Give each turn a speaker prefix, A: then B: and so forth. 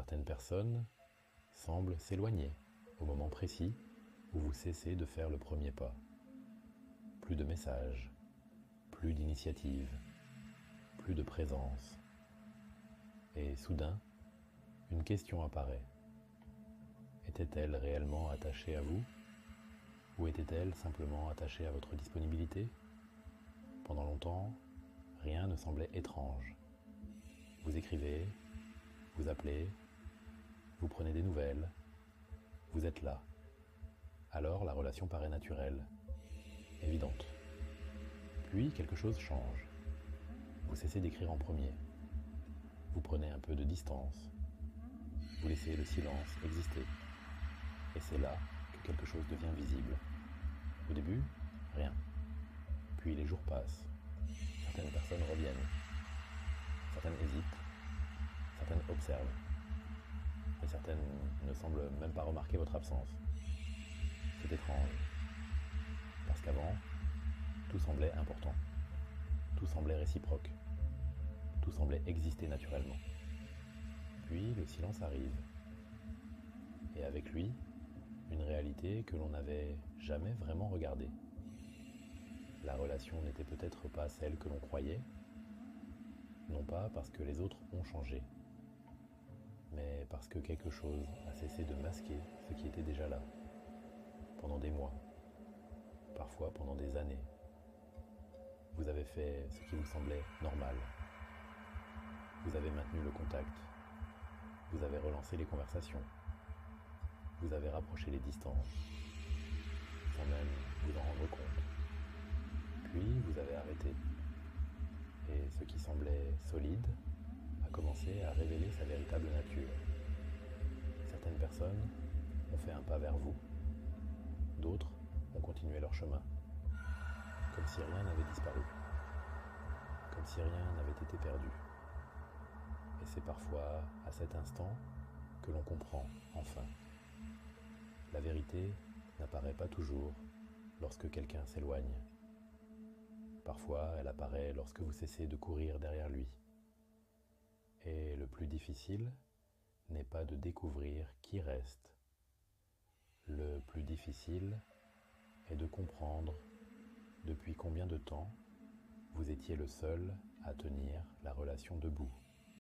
A: Certaines personnes semblent s'éloigner au moment précis où vous cessez de faire le premier pas. Plus de messages, plus d'initiative, plus de présence. Et soudain, une question apparaît. Était-elle réellement attachée à vous? Ou était-elle simplement attachée à votre disponibilité? Pendant longtemps, rien ne semblait étrange. Vous écrivez, vous appelez, vous prenez des nouvelles, vous êtes là. Alors la relation paraît naturelle, évidente. Puis quelque chose change. Vous cessez d'écrire en premier. Vous prenez un peu de distance. Vous laissez le silence exister. Et c'est là que quelque chose devient visible. Au début, rien. Puis les jours passent. Certaines personnes reviennent. Certaines hésitent. Certaines observent. Et certaines ne semblent même pas remarquer votre absence. C'est étrange. Parce qu'avant, tout semblait important. Tout semblait réciproque. Tout semblait exister naturellement. Puis le silence arrive. Et avec lui, une réalité que l'on n'avait jamais vraiment regardée. La relation n'était peut-être pas celle que l'on croyait, non pas parce que les autres ont changé, mais parce que quelque chose a cessé de masquer ce qui était déjà là, pendant des mois, parfois pendant des années. Vous avez fait ce qui vous semblait normal. Vous avez maintenu le contact. Vous avez relancé les conversations. Vous avez rapproché les distances, sans même vous en rendre compte. Puis vous avez arrêté. Et ce qui semblait solide a commencé à révéler sa véritable nature. Certaines personnes ont fait un pas vers vous. D'autres ont continué leur chemin. Comme si rien n'avait disparu. Comme si rien n'avait été perdu. Et c'est parfois à cet instant que l'on comprend, enfin. La vérité n'apparaît pas toujours lorsque quelqu'un s'éloigne. Parfois, elle apparaît lorsque vous cessez de courir derrière lui. Et le plus difficile n'est pas de découvrir qui reste. Le plus difficile est de comprendre depuis combien de temps vous étiez le seul à tenir la relation debout.